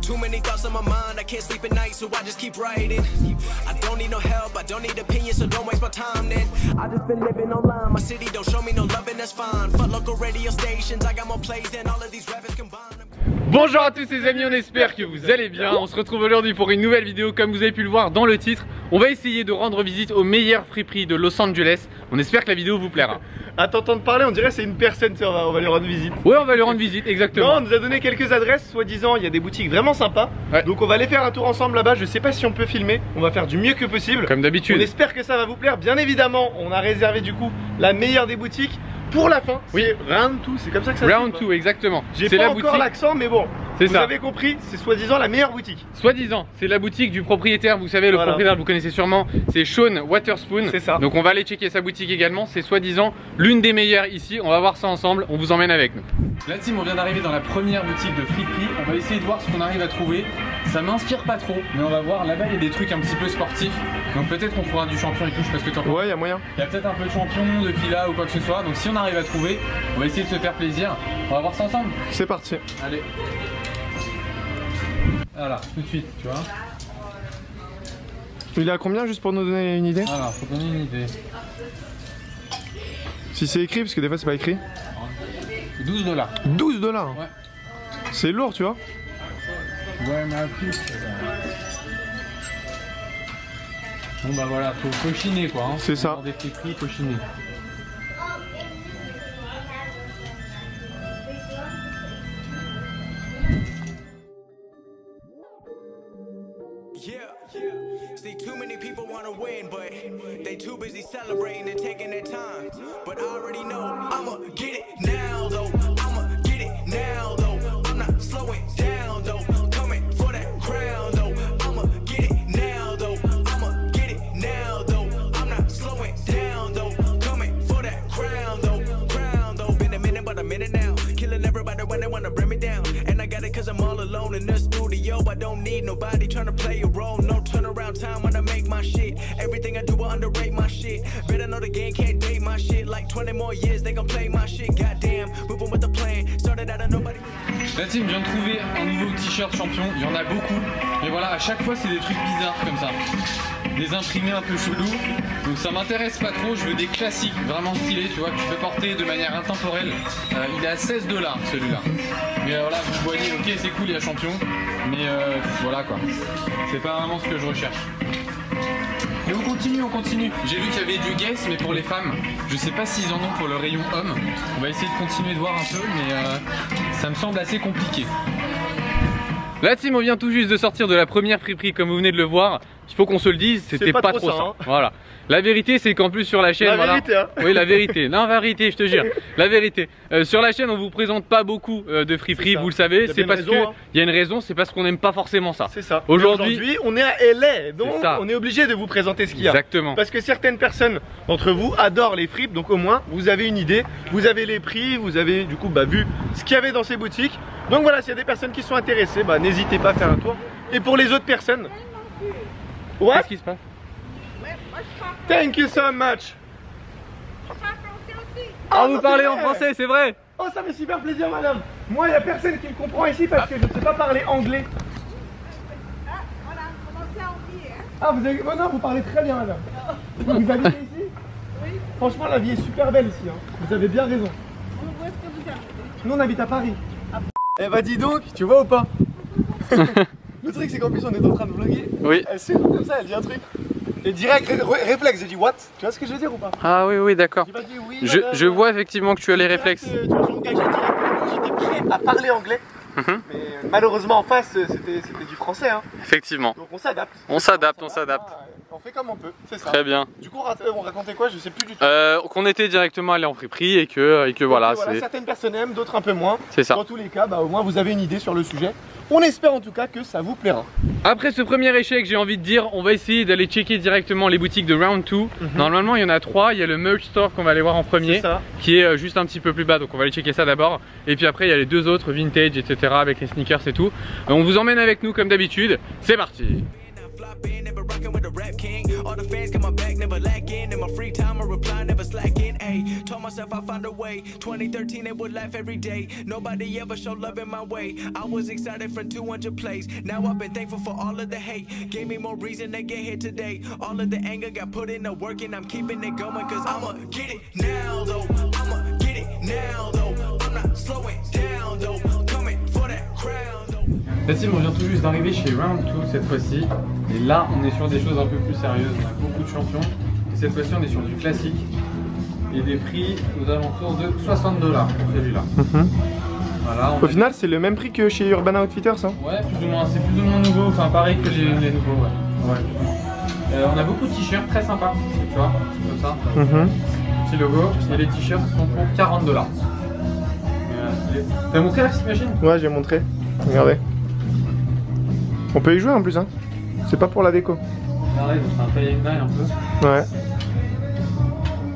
Too many thoughts on my mind, I can't sleep at night, so I just keep writing. I don't need no help, I don't need opinions, so don't waste my time then. I just been living online, my city don't show me no love and that's fine. Fuck local radio stations, I got more plays than all of these rappers combined. Bonjour à tous les amis, on espère que vous allez bien. On se retrouve aujourd'hui pour une nouvelle vidéo. Comme vous avez pu le voir dans le titre, on va essayer de rendre visite aux meilleures friperies de Los Angeles. On espère que la vidéo vous plaira. À t'entendre parler, on dirait c'est une personne, on va lui rendre visite. Ouais, on va lui rendre visite, exactement. Non, on nous a donné quelques adresses, soi-disant il y a des boutiques vraiment sympas. Ouais. Donc on va aller faire un tour ensemble là-bas. Je sais pas si on peut filmer, on va faire du mieux que possible. Comme d'habitude. On espère que ça va vous plaire. Bien évidemment, on a réservé du coup la meilleure des boutiques pour la fin. Oui, Round 2, c'est comme ça que ça se dit. Round 2, exactement. J'ai pas encore l'accent, mais bon. Vous ça. avez compris, c'est soi-disant la meilleure boutique. Soi-disant, c'est la boutique du propriétaire, vous savez, le propriétaire, vous connaissez sûrement, c'est Sean Waterspoon. C'est ça. Donc on va aller checker sa boutique également, c'est soi-disant l'une des meilleures ici, on va voir ça ensemble, on vous emmène avec nous. La team, on vient d'arriver dans la première boutique de friperie, on va essayer de voir ce qu'on arrive à trouver. Ça m'inspire pas trop, mais on va voir, là-bas il y a des trucs un petit peu sportifs, donc peut-être qu'on trouvera du champion et tout, je sais pas ce que tu en penses. Ouais, il y a moyen. Il y a peut-être un peu de champion, de fila ou quoi que ce soit, donc si on arrive à trouver, on va essayer de se faire plaisir. On va voir ça ensemble. C'est parti. Allez. Voilà, tout de suite, tu vois. Il est à combien juste pour nous donner une idée? Alors, faut donner une idée. Si c'est écrit, parce que des fois c'est pas écrit. 12 $. 12 $. Ouais. C'est lourd, tu vois. Ouais, mais à plus. Bon bah voilà, faut chiner quoi. Hein. C'est ça. Dans des friperies, faut chiner. See, too many people want to win, but they too busy celebrating and taking their time. But I already know I'ma get it now, though. I'ma get it now, though. I'm not slowing down, though. Coming for that crown, though. I'ma get it now, though. I'ma get it now, though. I'm not slowing down, though. Coming for that crown, though. Crown, though. Been a minute, but a minute now. Killing everybody when they wanna bring me down. And I got it cause I'm all alone in the studio. I don't need nobody trying to play a role. No turnaround time when I make my shit. Everything I do will underrate my shit. Better know the game can't date my shit. Like 20 more years they gon' play my shit. Goddamn, moving with the plan. Started out of nobody. La team vient de trouver un nouveau t-shirt champion. Il y en a beaucoup. Mais voilà, à chaque fois c'est des trucs bizarres comme ça. Des imprimés un peu chelous. Donc ça m'intéresse pas trop. Je veux des classiques vraiment stylés, tu vois, que tu peux porter de manière intemporelle. Il est à 16 $ celui-là. Mais voilà, vous voyez, ok, c'est cool, il y a champion. Mais voilà quoi. C'est pas vraiment ce que je recherche. Et on continue, on continue. J'ai vu qu'il y avait du Guess, mais pour les femmes. Je sais pas s'ils en ont pour le rayon homme. On va essayer de continuer de voir un peu, mais ça me semble assez compliqué. La team, on vient tout juste de sortir de la première friperie, comme vous venez de le voir. Il faut qu'on se le dise, c'était pas trop ça. Hein. Voilà. La vérité, c'est qu'en plus sur la chaîne, la vérité, hein. Oui, la vérité. Non, la vérité, je te jure. La vérité. Sur la chaîne, on vous présente pas beaucoup de friperies, vous le savez. C'est parce qu'il y a une raison, c'est parce qu'on n'aime pas forcément ça. C'est ça. Aujourd'hui, on est à LA, donc on est obligé de vous présenter ce qu'il y a. Exactement. Parce que certaines personnes d'entre vous adorent les fripes, donc au moins vous avez une idée, vous avez les prix, vous avez du coup vu ce qu'il y avait dans ces boutiques. Donc voilà, s'il y a des personnes qui sont intéressées, n'hésitez pas à faire un tour. Et pour les autres personnes, qu'est-ce qui se passe? Thank you so much. Ah, vous parlez en français, c'est vrai? Oh, ça fait super plaisir, madame. Moi, il n'y a personne qui me comprend ici parce que je ne sais pas parler anglais. Ah, voilà, commencez à oublier. Hein. Ah, vous avez... Oh, non, vous parlez très bien, madame. Vous habitez ici? Oui. Franchement, la vie est super belle ici. Hein. Vous avez bien raison. Où est-ce que vous habitez? Nous, on habite à Paris. Eh bah, dis donc, tu vois ou pas? Le truc, c'est qu'en plus, on est en train de vlogger. Oui. Elle sait comme ça, elle dit un truc. Et direct, réflexe, j'ai dit what? Tu vois ce que je veux dire ou pas? Ah oui, oui, d'accord. Oui, je vois effectivement que tu as les réflexes. Tu vois, je m'engageais direct. J'étais prêt à parler anglais. Mais malheureusement en face c'était du français hein. Effectivement. Donc on s'adapte. On s'adapte, on s'adapte. On fait comme on peut, c'est ça. Très bien. Du coup on racontait quoi? Je sais plus du tout. Qu'on était directement allé en friperie et que voilà. Certaines personnes aiment, d'autres un peu moins. C'est ça. Dans tous les cas, au moins vous avez une idée sur le sujet. On espère en tout cas que ça vous plaira. Après ce premier échec, j'ai envie de dire, on va essayer d'aller checker directement les boutiques de Round 2. Normalement il y en a 3, il y a le merch store qu'on va aller voir en premier, qui est juste un petit peu plus bas, donc on va aller checker ça d'abord. Et puis après il y a les deux autres, vintage, etc. avec les sneakers et tout. On vous emmène avec nous comme d'habitude, c'est parti. Rockin' with the rap king. All the fans got my back, never lacking. In my free time, I reply, never slacking. ayy. Told myself I'd find a way. 2013 it would laugh every day. Nobody ever showed love in my way. I was excited from 200 plays. Now I've been thankful for all of the hate. Gave me more reason to get here today. All of the anger got put in the work and I'm keeping it going. Cause I'ma get it now though. I'ma get it now though. I'm not slowing down though. Coming for that crown though. La team, on vient tout juste d'arriver chez Round 2 cette fois-ci. Et là, on est sur des choses un peu plus sérieuses. On a beaucoup de champions. Et cette fois-ci, on est sur du classique. Et des prix aux alentours de 60$ pour celui-là. Voilà, au final, c'est le même prix que chez Urban Outfitters, hein? Ouais, plus ou moins. C'est plus ou moins nouveau. Enfin, pareil que les nouveaux, ouais. On a beaucoup de t-shirts très sympas. Tu vois, comme ça. Petit logo. Et les t-shirts sont pour 40$. T'as montré la petite machine? Ouais, j'ai montré. Regardez. On peut y jouer en plus, hein. C'est pas pour la déco. Regardez, c'est un taille and die un peu. Ouais.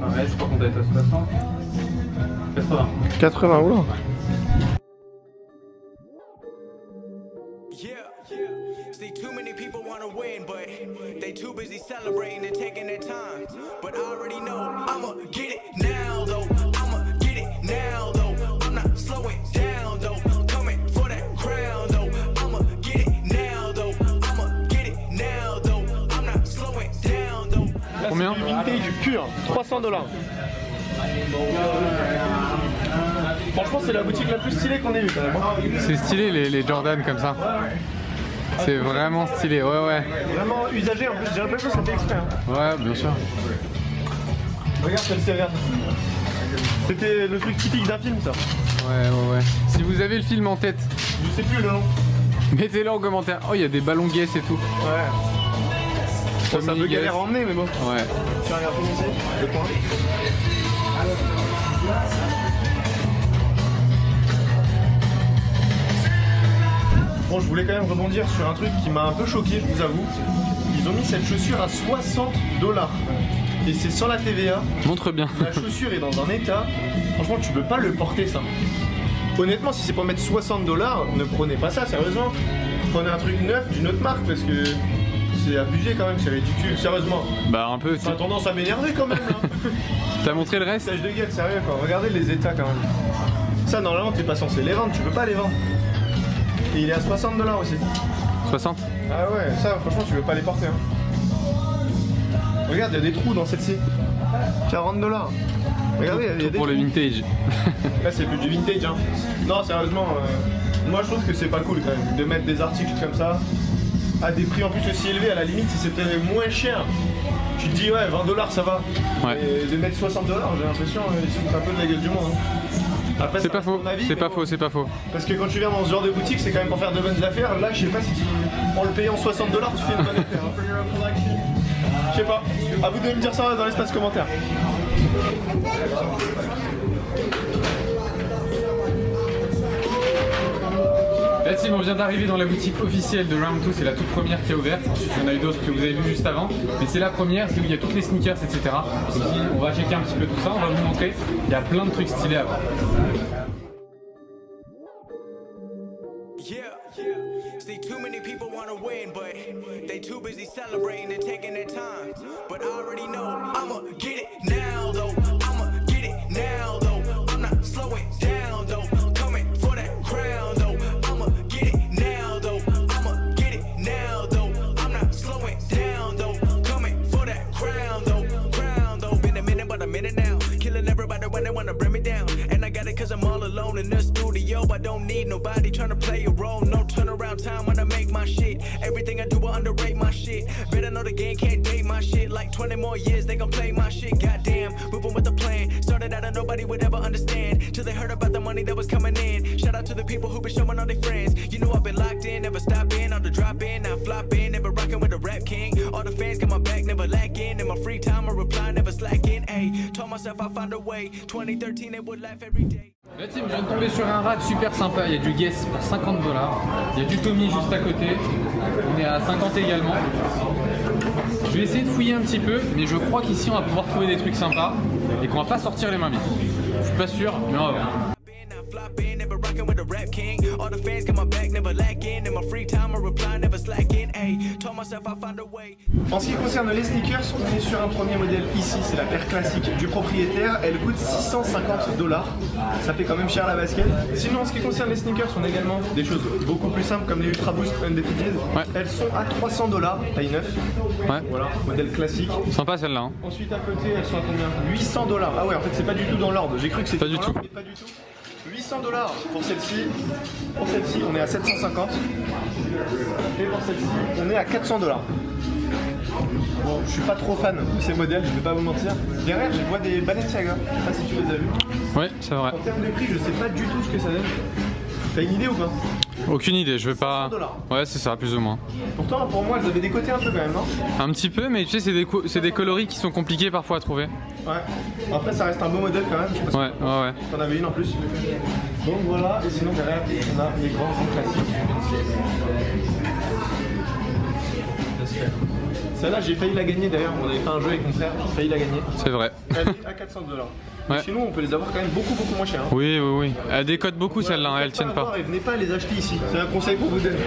Pareil, je crois qu'on doit être à 60. 80. 80, oula. Yeah. See, too many people wanna win, but they too busy celebrating and taking their time. But I already know I'ma get it now though. I'ma get it now though. I'm not slowing down though. Coming for that crown though. I'ma get it now though. I'ma get it now though. I'm not slowing down though. Combien? Vintage pur, 300$. Franchement, c'est la boutique la plus stylée qu'on ait vue quand même. C'est stylé les Jordan comme ça. C'est vraiment stylé, ouais. Vraiment usagé en plus, j'ai l'impression que ça fait exprès. Hein. Ouais, bien sûr. Regarde celle-ci, regarde. C'était le truc typique d'un film, ça. Ouais. Si vous avez le film en tête, Je sais plus le nom. mettez-le en commentaire. Oh, il y a des ballons Guess et tout. Ouais. Bon, c'est un peu galère à emmener, mais bon. Ouais. Tu regardes ici, le coin. Bon, je voulais quand même rebondir sur un truc qui m'a un peu choqué, je vous avoue. Ils ont mis cette chaussure à 60$. Et c'est sans la TVA. Montre bien. La chaussure est dans un état. Franchement, tu peux pas le porter, ça. Honnêtement, si c'est pour mettre 60$, ne prenez pas ça, sérieusement. Prenez un truc neuf d'une autre marque parce que c'est abusé quand même, c'est ridicule, sérieusement. Bah, un peu. Ça a tendance à m'énerver quand même. Hein. T'as montré le reste? Stage de gueule, sérieux quoi. Regardez les états quand même. Ça, normalement, t'es pas censé les vendre, tu peux pas les vendre. Et il est à 60$ aussi. 60? Ah ouais, ça, franchement, tu veux pas les porter. Hein. Regarde, il y a des trous dans celle-ci. 40$. Regardez, il y a des pour le vintage. Là, c'est plus du vintage. Hein. Non, sérieusement, moi je trouve que c'est pas cool quand même de mettre des articles comme ça à des prix en plus aussi élevés. À la limite, si c'était moins cher, tu te dis ouais, 20$ ça va. Ouais. Et de mettre 60$, j'ai l'impression qu'ils se foutent un peu de la gueule du monde. Hein. Après, C'est pas faux, c'est pas bon, faux, c'est pas faux. Parce que quand tu viens dans ce genre de boutique, c'est quand même pour faire de bonnes affaires. Là, je sais pas si en le payant 60$, tu fais une bonne affaire. Hein. Je sais pas. À vous de me dire ça dans l'espace commentaire. La team, on vient d'arriver dans la boutique officielle de Round 2, c'est la toute première qui est ouverte. Ensuite, il y en a eu d'autres que vous avez vu juste avant, mais c'est la première, c'est où il y a toutes les sneakers, etc. Donc, on va checker un petit peu tout ça, on va vous montrer. Il y a plein de trucs stylés à voir. See, too many people wanna win, but they too busy celebrating and taking their time. But I already know I'ma get it now though. I'ma get it now though. I'm not slowing down though. Coming for that crown though. I'ma get it now though. I'ma get it now though. I'm not slowing down though. Coming for that crown though. Crown though. Been a minute, but a minute now. Killing everybody when they wanna bring me down. And I got it cause I'm all alone in the studio. I don't need nobody trying to play a role. No turnaround time when I make my shit. Everything I do will underrate my shit. Better know the game can't date my shit. Like 20 more years they gon' play my shit. Goddamn, moving with a plan. Started out and nobody would ever understand till they heard about the money that was coming in. Shout out to the people who been showing all their friends. You know I've been locked in, never stopping. On the drop in, now flopping, never rocking with the rap king. All the fans got my back, never lacking. In my free time I reply, never slacking. Ayy, told myself I'd find a way. 2013 they would laugh every day. La team, je viens de tomber sur un rack super sympa, il y a du Guess pour 50$, il y a du Tommy juste à côté, on est à 50 également. Je vais essayer de fouiller un petit peu, mais je crois qu'ici on va pouvoir trouver des trucs sympas et qu'on va pas sortir les mains vides. Je suis pas sûr, mais on va voir. flopping, never rocking with the rap king. All the fans got my back, never lacking. In my free time, I reply, never slacking. Ay, told myself I found a way. En ce qui concerne les sneakers, on est sur un premier modèle ici, c'est la paire classique du propriétaire. Elle coûte 650 $. Ça fait quand même cher la basket. Sinon, en ce qui concerne les sneakers, on a également des choses beaucoup plus simples comme les Ultra Boost Undefeated. Ouais. Elles sont à 300 $, taille 9. Ouais. Voilà, modèle classique. Sympa celle-là. Hein. Ensuite à côté, elles sont à combien? 800 $. Ah ouais, en fait, c'est pas du tout dans l'ordre. J'ai cru que c'était Pas du tout. mais pas du tout. 800 $ pour celle-ci. Pour celle-ci, on est à 750. Et pour celle-ci, on est à 400 $. Bon, je suis pas trop fan de ces modèles, je vais pas vous mentir. Derrière, je vois des Balenciaga. Je sais pas si tu les as vus. Ouais, c'est vrai. En termes de prix, je sais pas du tout ce que ça donne. T'as une idée ou pas? Aucune idée, je vais pas. 500 $. Ouais, c'est ça, plus ou moins. Pourtant, pour moi, elles avaient décoté un peu quand même, non? Un petit peu, mais tu sais, c'est des coloris qui sont compliqués parfois à trouver. Ouais. Après, ça reste un beau modèle quand même. Je sais pas Ouais, si ouais. t'en avais une en plus. Donc voilà, et sinon derrière, on a les grands classiques. Celle-là, j'ai failli la gagner d'ailleurs. On avait fait un jeu avec mon frère, j'ai failli la gagner. C'est vrai. Elle est à 400 $. Ouais. Chez nous, on peut les avoir quand même beaucoup moins cher. Hein. Oui, oui, oui. Elle décote beaucoup celle-là, Donc, elles faites tiennent pas. avoir et venez pas les acheter ici. C'est un conseil pour vous donner.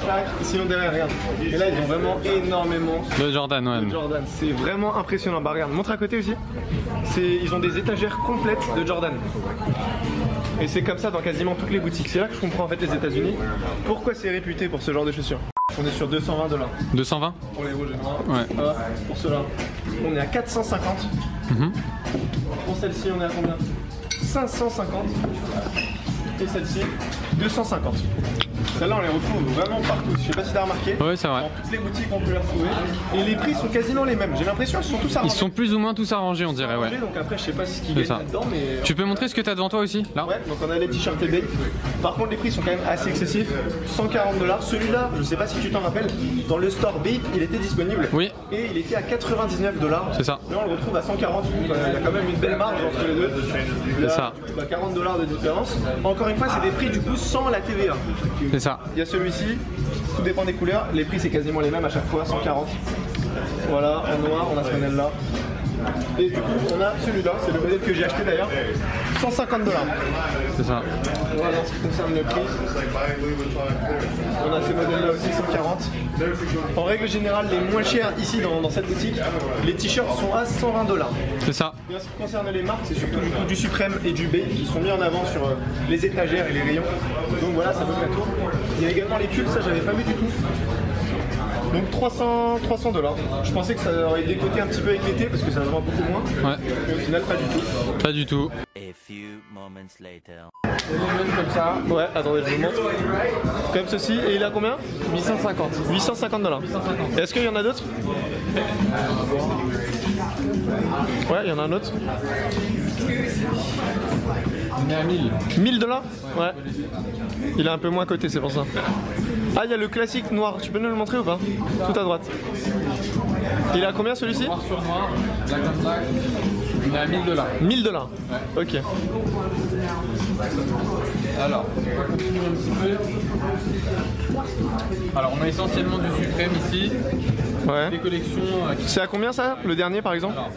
Tac, sinon derrière, regarde. Et là, ils ont vraiment énormément De Jordan, ouais. de Jordan. C'est vraiment impressionnant. Bah regarde, montre à côté aussi. Ils ont des étagères complètes de Jordan. Et c'est comme ça dans quasiment toutes les boutiques. C'est là que je comprends en fait les États-Unis. Pourquoi c'est réputé pour ce genre de chaussures. On est sur 220 $. 220 Pour les rouges et noirs. Ouais. Pour ceux-là, on est à 450. Pour celle-ci, on est à combien? 550. Et celle-ci, 250. Celles-là, on les retrouve vraiment partout. Je sais pas si t'as remarqué. Ouais, c'est vrai. Dans toutes les boutiques, on peut les retrouver. Et les prix sont quasiment les mêmes. J'ai l'impression qu'ils sont tous arrangés. Ils sont plus ou moins tous arrangés, on dirait, ouais. Donc après, je sais pas ce qu'ils C'est gagnent ça. là-dedans, mais. Tu peux montrer ce que t'as devant toi aussi, là? Ouais, donc on a les t-shirts eBay. Par contre, les prix sont quand même assez excessifs. 140 $. Celui-là, je sais pas si tu t'en rappelles, dans le store Bape, il était disponible. Oui. Et il était à 99 $. C'est ça. Là, on le retrouve à 140. Il y a quand même une belle marge entre les deux. C'est ça. 40 $ de différence. Encore une fois, c'est des prix du coup sans la TVA. C'est ça. Il y a celui-ci, tout dépend des couleurs. Les prix, c'est quasiment les mêmes à chaque fois, 140. Voilà, en noir, on a ce modèle-là. Et du coup, on a celui-là, c'est le modèle que j'ai acheté d'ailleurs, 150 $. C'est ça. Voilà en ce qui concerne le prix. On a ces modèles-là aussi, 140. En règle générale, les moins chers ici dans cette boutique, les t-shirts sont à 120 $. C'est ça. Et en ce qui concerne les marques, c'est surtout du coup du Suprême et du Bape qui sont mis en avant sur les étagères et les rayons. Donc voilà, ça vaut le tour. Il y a également les pulls, ça j'avais pas vu du tout. Donc 300 $. Je pensais que ça aurait décoté un petit peu avec l'été parce que ça se vend beaucoup moins. Ouais. Mais au final, pas du tout. Pas du tout. A few moments later. Comme ça. Ouais, attendez, je vous montre. Comme ceci. Et il a combien? 850. 850 $. Est-ce qu'il y en a d'autres? Ouais, il y en a un autre. On est à 1000. 1000 $? Ouais. Il est un peu moins coté, c'est pour ça. Ah, il y a le classique noir. Tu peux nous le montrer ou pas? Tout à droite. Il est à combien celui-ci? Noir sur noir, black on black. On est à 1000 $. 1000 $. Ok. Alors, on va continuer un petit peu. Alors, on a essentiellement du Suprême ici. Ouais. Des collections qui C'est à combien ça? Le dernier par exemple? Alors,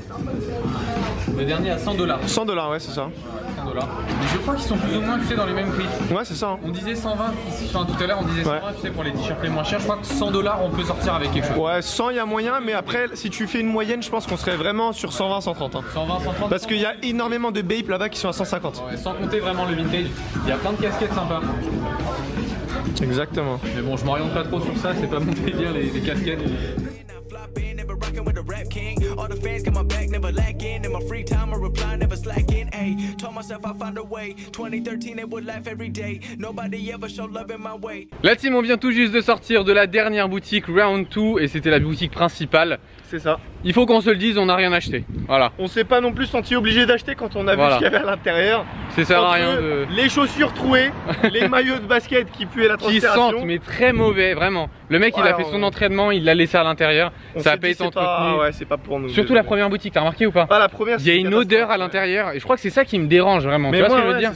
le dernier à 100 $. 100 $, ouais, c'est ça. 100 $. Mais je crois qu'ils sont plus ou moins, tu sais, dans les mêmes prix. Ouais, c'est ça. Hein. On disait 120, enfin, tout à l'heure on disait 120, tu sais, pour les t-shirts les moins chers. Je crois que 100 $ on peut sortir avec quelque chose. Ouais, 100 il y a moyen, mais après, si tu fais une moyenne, je pense qu'on serait vraiment sur 120, 130. Hein. 120, 130. Parce qu'il y a énormément de Bape là-bas qui sont à 150. Ouais, sans compter vraiment le vintage. Il y a plein de casquettes sympas. Exactement. Mais bon, je m'oriente pas trop sur ça, c'est pas mon délire les casquettes. Flopping, never rocking with the rap king. All the fans got my back, never lacking. In my free time, I reply, never slacking. Ay, told myself I found a way. 2013, it would laugh every day. Nobody ever showed love in my way. La team, on vient tout juste de sortir de la dernière boutique Round 2 et c'était la boutique principale. C'est ça. Il faut qu'on se le dise, on n'a rien acheté. Voilà. On s'est pas non plus senti obligé d'acheter quand on a vu ce qu'il y avait à l'intérieur. Ça sert à Entre rien de... les chaussures trouées, les maillots de basket qui puaient la Qui transpiration. sentent mais très mauvais, vraiment. Le mec il a fait son entraînement, il l'a laissé à l'intérieur. Ça a pas été entretenu. Ouais, c'est pas pour nous. Surtout la première boutique, t'as remarqué ou pas? Ah, la première. Il y a une odeur à l'intérieur et je crois que c'est ça qui me dérange vraiment. Tu vois ce que je veux dire?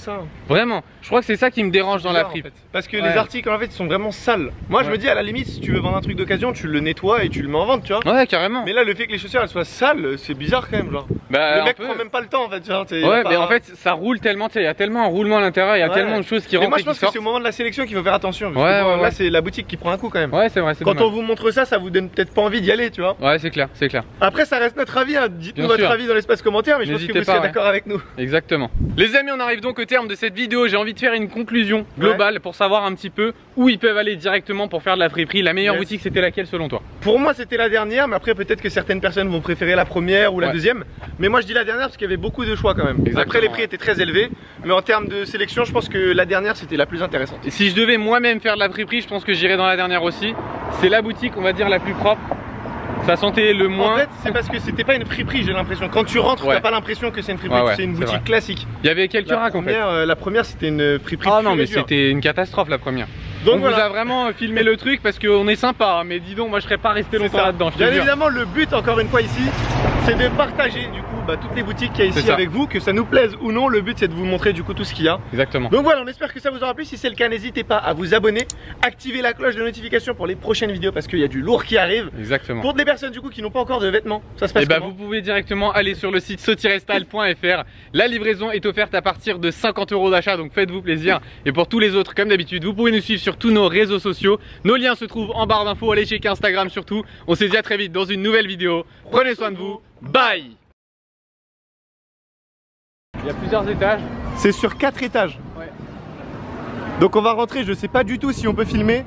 Vraiment, je crois que c'est ça qui me dérange dans la fripe. En fait. Parce que les articles en fait sont vraiment sales. Moi je me dis à la limite si tu veux vendre un truc d'occasion, tu le nettoies et tu le mets en vente, tu vois. Ouais, carrément. Mais là le fait que les chaussures elles soient sales, c'est bizarre quand même genre. Bah, le mec prend même pas le temps en fait, genre, ouais, mais en fait ça roule tellement, il y a tellement un roulement à l'intérieur, il y a tellement de choses qui rentrent. Moi je et pense qui que sortent. c'est au moment de la sélection qu'il faut faire attention. Parce que là c'est la boutique qui prend un coup quand même. Ouais, c'est vrai, c'est Quand on vous montre ça, ça vous donne peut-être pas envie d'y aller, tu vois. Ouais, c'est clair, c'est clair. Après ça reste notre avis, hein. Dites-nous votre avis dans l'espace commentaire, mais je pense que vous serez d'accord avec nous. Exactement. Les amis, on arrive donc au terme de cette vidéo. J'ai envie de faire une conclusion globale pour savoir un petit peu où ils peuvent aller directement pour faire de la friperie. La meilleure boutique, c'était laquelle selon toi? Pour moi c'était la dernière, mais après peut-être que certaines personnes vont préférer la première ou la deuxième. Mais moi je dis la dernière parce qu'il y avait beaucoup de choix quand même. Après les prix étaient très élevés, mais en termes de sélection je pense que la dernière c'était la plus intéressante. Et si je devais moi-même faire de la friperie, je pense que j'irais dans la dernière aussi. C'est la boutique on va dire la plus propre. Ça sentait le moins. En fait, c'est parce que c'était pas une friperie, j'ai l'impression. Quand tu rentres, t'as pas l'impression que c'est une friperie, c'est une boutique classique. Il y avait quelques racks en fait. La première, c'était une friperie. Ah non, mais c'était une catastrophe la première. Donc on vous a vraiment filmé le truc parce qu'on est sympa, mais dis donc, moi je serais pas resté longtemps là-dedans. Bien évidemment, le but, encore une fois ici, c'est de partager du coup toutes les boutiques qu'il y a ici avec vous, que ça nous plaise ou non. Le but, c'est de vous montrer du coup tout ce qu'il y a. Exactement. Donc voilà, on espère que ça vous aura plu. Si c'est le cas, n'hésitez pas à vous abonner, activer la cloche de notification pour les prochaines vidéos parce qu'il y a du lourd qui arrive. Exactement. Pour des personnes du coup qui n'ont pas encore de vêtements, ça se passe comment? Vous pouvez directement aller sur le site saut-style.fr. La livraison est offerte à partir de 50 € d'achat, donc faites-vous plaisir. Et pour tous les autres, comme d'habitude, vous pouvez nous suivre sur tous nos réseaux sociaux. Nos liens se trouvent en barre d'infos. Allez checker Instagram surtout. On se dit à très vite dans une nouvelle vidéo. Prenez soin de vous. Bye. Il y a plusieurs étages. C'est sur 4 étages. Ouais. Donc on va rentrer, je sais pas du tout si on peut filmer.